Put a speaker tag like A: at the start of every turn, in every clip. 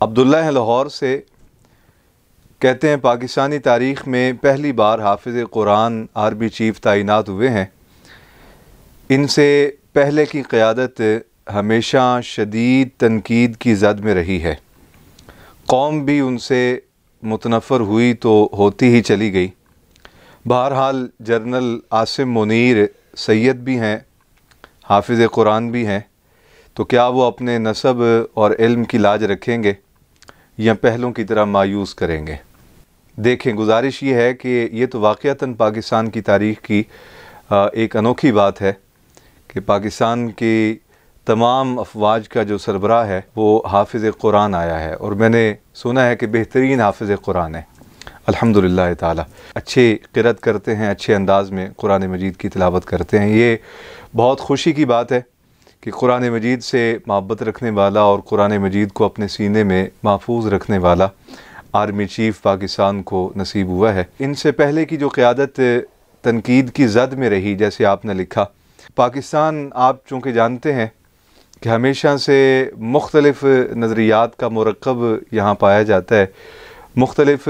A: अब्दुल्ला हैं लाहौर से, कहते हैं पाकिस्तानी तारीख़ में पहली बार हाफिज़ कुरान आर्मी चीफ़ तैनात हुए हैं। इनसे पहले की क़यादत हमेशा शदीद तनकीद की ज़द में रही है। कौम भी उनसे मुतनफ़र हुई तो होती ही चली गई। बहरहाल जनरल आसिम मुनीर सैयद भी हैं, हाफिज़ कुरान भी हैं, तो क्या वो अपने नसब और इल्म की लाज रखेंगे या पहलों की तरह मायूस करेंगे? देखें, गुजारिश ये है कि ये तो वाक़अतन पाकिस्तान की तारीख़ की एक अनोखी बात है कि पाकिस्तान की तमाम अफवाज का जो सरबराह है वो हाफिज़ कुरान आया है, और मैंने सुना है कि बेहतरीन हाफिज़ कुरान है। अल्हम्दुलिल्लाह ताला अच्छे क़िरात करते हैं, अच्छे अंदाज़ में कुरान मजीद की तिलावत करते हैं। ये बहुत खुशी की बात है कि कुरान मजीद से मोहब्बत रखने वाला और कुरान मजीद को अपने सीने में महफूज रखने वाला आर्मी चीफ़ पाकिस्तान को नसीब हुआ है। इनसे पहले की जो क़यादत तनकीद की ज़द में रही, जैसे आपने लिखा, पाकिस्तान आप चूँकि जानते हैं कि हमेशा से मुख्तलिफ़ नज़रियात का मुरक्कब यहाँ पाया जाता है, मुख्तलिफ़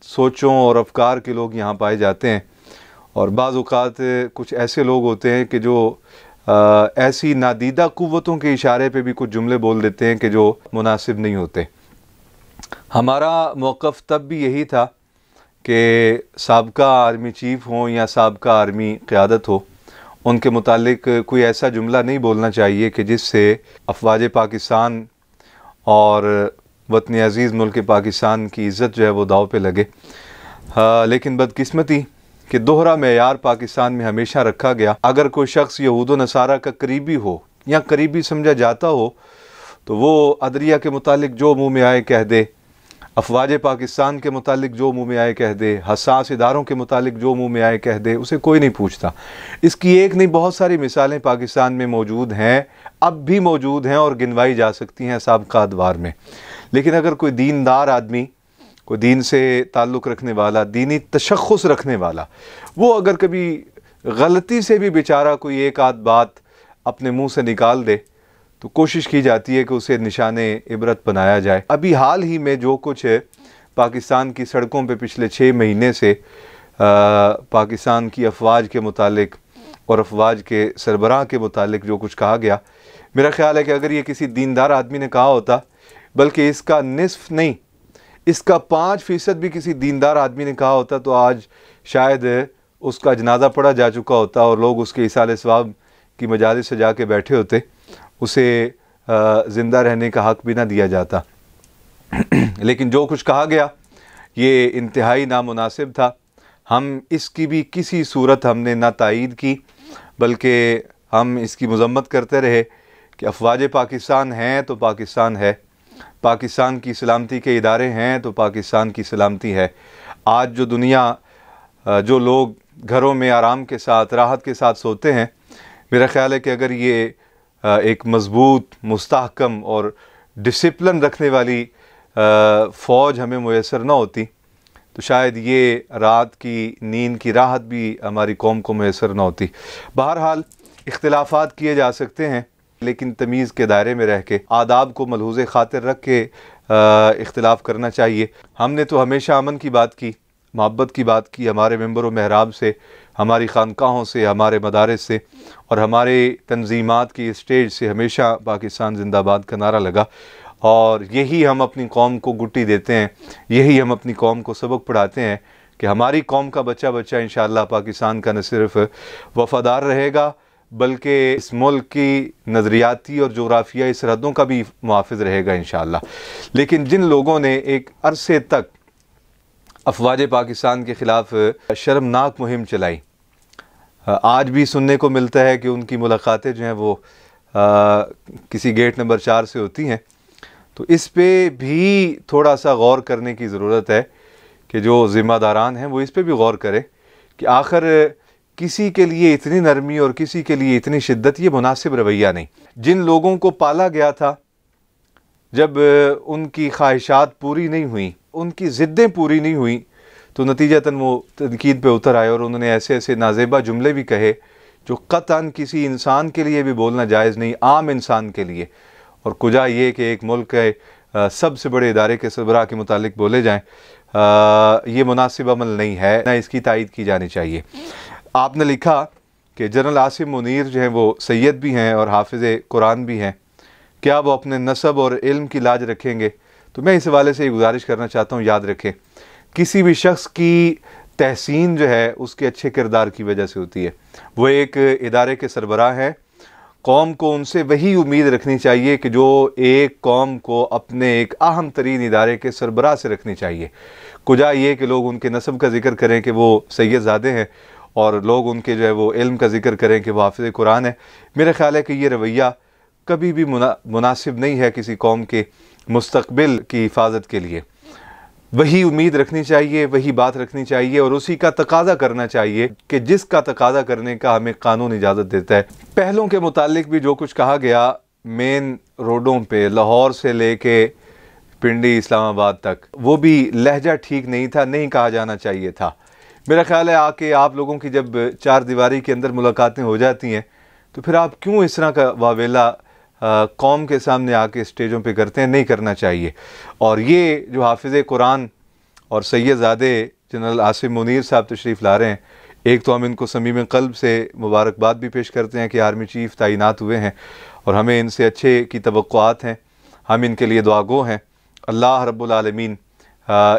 A: सोचों और अफ़कार के लोग यहाँ पाए जाते हैं, और बाज़ औक़ात कुछ ऐसे लोग होते हैं कि जो ऐसी नादीदा क़ुव्वतों के इशारे पे भी कुछ जुमले बोल देते हैं कि जो मुनासिब नहीं होते। हमारा मौक़िफ़ तब भी यही था कि साबका आर्मी चीफ़ हों या साबका आर्मी क़यादत हो, उनके मुतालिक कोई ऐसा जुमला नहीं बोलना चाहिए कि जिससे अफ़वाज पाकिस्तान और वतन अज़ीज़ मुल्क पाकिस्तान की इज़्ज़त जो है वो दाव पे लगे। लेकिन बदकिस्मती कि दोहरा मेयार पाकिस्तान में हमेशा रखा गया। अगर कोई शख्स यहूद व नसारा का करीबी हो या करीबी समझा जाता हो तो वो अदलिया के मुतालिक जो मुँह में आए कह दे, अफ़वाज पाकिस्तान के मुतालिक जो मुँह में आए कह दे, हसास इदारों के मुतालिक जो मुँह में आए कह दे, उसे कोई नहीं पूछता। इसकी एक नहीं बहुत सारी मिसालें पाकिस्तान में मौजूद हैं, अब भी मौजूद हैं और गिनवाई जा सकती हैं साबिक़ा अदवार में। लेकिन अगर कोई दीनदार आदमी, कोई दीन से ताल्लुक़ रखने वाला, दीनी तशख़्ख़ुस रखने वाला, वो अगर कभी गलती से भी बेचारा कोई एक आध बात अपने मुँह से निकाल दे तो कोशिश की जाती है कि उसे निशाने इबरत बनाया जाए। अभी हाल ही में जो कुछ पाकिस्तान की सड़कों पे पिछले 6 महीने से पाकिस्तान की अफवाज के मुतालिक और अफवाज के सरबराह के मुतालिक जो कुछ कहा गया, मेरा ख़्याल है कि अगर ये किसी दीनदार आदमी ने कहा होता, बल्कि इसका निस्फ़ नहीं, इसका 5% भी किसी दीनदार आदमी ने कहा होता तो आज शायद उसका जनाजा पढ़ा जा चुका होता और लोग उसके इसाले सवाब की मजालिस सजा के बैठे होते, उसे ज़िंदा रहने का हक़ भी ना दिया जाता। लेकिन जो कुछ कहा गया ये इंतहाई नामुनासिब था। हम इसकी भी किसी सूरत हमने ना तायीद की, बल्कि हम इसकी मज़म्मत करते रहे कि अफ़वाज पाकिस्तान हैं तो पाकिस्तान है, पाकिस्तान की सलामती के इदारे हैं तो पाकिस्तान की सलामती है। आज जो दुनिया, जो लोग घरों में आराम के साथ, राहत के साथ सोते हैं, मेरा ख़्याल है कि अगर ये एक मज़बूत, मुस्तहकम और डिसिप्लिन रखने वाली फ़ौज हमें मुयस्सर न होती तो शायद ये रात की नींद की राहत भी हमारी कौम को मुयस्सर न होती। बहरहाल इख्तिलाफ़ात किए जा सकते हैं, लेकिन तमीज़ के दायरे में रह के, आदाब को मलहूज़े ख़ातिर रख के इख्तिलाफ़ करना चाहिए। हमने तो हमेशा अमन की बात की, मोहब्बत की बात की, हमारे मेंबर व महराब से, हमारी खानकाहों से, हमारे मदारिस से और हमारे तंजीमात की स्टेज से हमेशा पाकिस्तान जिंदाबाद का नारा लगा, और यही हम अपनी कौम को गुट्टी देते हैं, यही हम अपनी कौम को सबक पढ़ाते हैं कि हमारी कौम का बच्चा बच्चा इंशाअल्लाह पाकिस्तान का न सिर्फ वफ़ादार रहेगा बल्कि इस मुल्क की नज़रियाती और जोग्राफियाई सरहदों का भी मुहाफ़िज़ रहेगा इंशाअल्लाह। लेकिन जिन लोगों ने एक अरसे तक अफ़वाज पाकिस्तान के ख़िलाफ़ शर्मनाक मुहिम चलाई, आज भी सुनने को मिलता है कि उनकी मुलाकातें जो हैं वो किसी गेट नंबर 4 से होती हैं, तो इस पे भी थोड़ा सा गौर करने की ज़रूरत है कि जो ज़िम्मेदारान हैं वो इस पे भी गौर करें कि आखिर किसी के लिए इतनी नरमी और किसी के लिए इतनी शिद्दत, ये मुनासिब रवैया नहीं। जिन लोगों को पाला गया था, जब उनकी ख्वाहिशात पूरी नहीं हुई, उनकी ज़िद्दें पूरी नहीं हुई, तो नतीजतन वो तनकीद पे उतर आए और उन्होंने ऐसे ऐसे नाज़ेबा जुमले भी कहे जो क़तअन किसी इंसान के लिए भी बोलना जायज़ नहीं, आम इंसान के लिए। और कुजा ये कि एक मुल्क सबसे बड़े इदारे के सरबराह के मुतालिक बोले जाएँ, ये मुनासिब अमल नहीं है, ना इसकी तायीद की जानी चाहिए। आपने लिखा कि जनरल आसिम मुनीर जो हैं वो सैयद भी हैं और हाफिज़ कुरान भी हैं, क्या वो अपने नसब और इल्म की लाज रखेंगे? तो मैं इस हवाले से गुजारिश करना चाहता हूँ, याद रखें किसी भी शख्स की तहसीन जो है उसके अच्छे किरदार की वजह से होती है। वो एक इदारे के सरबराह हैं, कौम को उनसे वही उम्मीद रखनी चाहिए कि जो एक कौम को अपने एक अहम तरीन इदारे के सरबराह से रखनी चाहिए। कुजा ये कि लोग उनके नसब का जिक्र करें कि वो सैयदज़ादे हैं और लोग उनके जो है वो इल्म का जिक्र करें कि वो हाफिज़ कुरान है। मेरा ख़्याल है कि ये रवैया कभी भी मुनासिब नहीं है किसी कौम के मुस्तक़बिल की हिफाजत के लिए। वही उम्मीद रखनी चाहिए, वही बात रखनी चाहिए और उसी का तकाज़ा करना चाहिए कि जिसका तकाज़ा करने का हमें कानून इजाज़त देता है। पहलों के मुतालिक भी जो कुछ कहा गया, मेन रोडों पे लाहौर से लेके पिंडी इस्लामाबाद तक, वो भी लहजा ठीक नहीं था, नहीं कहा जाना चाहिए था। मेरा ख़्याल है आके आप लोगों की जब चार दीवारी के अंदर मुलाकातें हो जाती हैं तो फिर आप क्यों इस तरह का वावेला कौम के सामने आके स्टेजों पे करते हैं? नहीं करना चाहिए। और ये जो हाफिज़ कुरान और सैयदज़ादे जनरल आसिम मुनीर साहब तशरीफ़ ला रहे हैं, एक तो हम इनको समीम क़ल्ब से मुबारकबाद भी पेश करते हैं कि आर्मी चीफ़ तैनात हुए हैं और हमें इनसे अच्छे की तवक्कुआत हैं, हम इनके लिए दुआगो हैं। अल्लाह रब्बुल आलमीन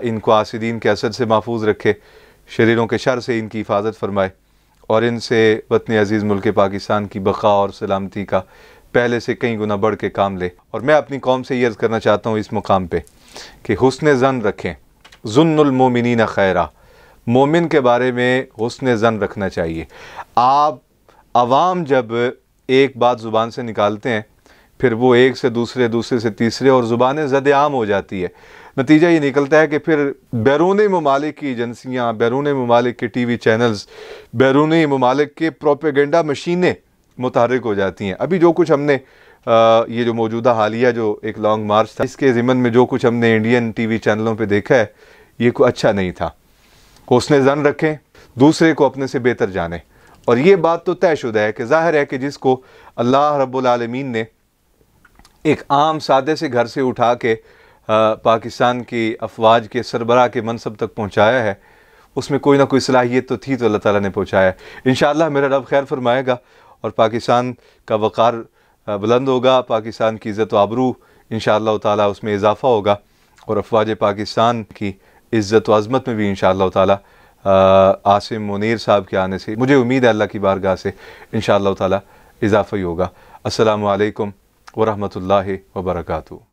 A: इनको आसिदीन के असद से महफूज रखे, शरीरों के शर से इनकी हिफाजत फरमाए और इनसे वतन अज़ीज़ मुल्क पाकिस्तान की बक़ा और सलामती का पहले से कई गुना बढ़ के काम ले। और मैं अपनी कौम से ये अर्ज़ करना चाहता हूँ इस मुकाम पे कि हुस्न ज़न रखें, ज़ुन्नुल मोमिनीन खैरा, मोमिन के बारे में हुस्न ज़न रखना चाहिए। आप आवाम जब एक बात ज़ुबान से निकालते हैं फिर वो एक से दूसरे, दूसरे से तीसरे और ज़ुबानें ज़द-ए-आम हो जाती है। नतीजा ये निकलता है कि फिर बैरून ममालिक की एजेंसियाँ, बैरून ममालिक के टीवी चैनल्स, बैरून ममालिक के प्रोपेगेंडा मशीनें मुतहर्रिक हो जाती हैं। अभी जो कुछ हमने ये जो मौजूदा हालिया जो एक लॉन्ग मार्च था, इसके ज़िमन में जो कुछ हमने इंडियन टीवी चैनलों पे देखा है, ये कोई अच्छा नहीं था। हुस्न ज़न रखें, दूसरे को अपने से बेहतर जाने। और ये बात तो तयशुदा है कि ज़ाहिर है कि जिसको अल्लाह रब्बुल आलमीन ने एक आम सादे से घर से उठा के पाकिस्तान की अफवाज के सरबराह के मनसब तक पहुँचाया है, उसमें कोई ना कोई सलाहियत तो थी, तो अल्लाह ताला ने पहुँचाया। इंशाअल्लाह मेरा रब खैर फरमाएगा और पाकिस्तान का वक़ार बुलंद होगा, पाकिस्तान की इज़्ज़त व आबरू इंशाअल्लाह ताला उसमें इजाफ़ा होगा और अफवाज पाकिस्तान की इज़्ज़त व अज़मत में भी इंशाअल्लाह ताला आसिम मुनीर साहब के आने से मुझे उम्मीद है अल्लाह की बारगाह से इंशाअल्लाह ताला इजाफ़ा ही होगा। अस्सलामु अलैकुम व रहमतुल्लाहि व बरकातुहू।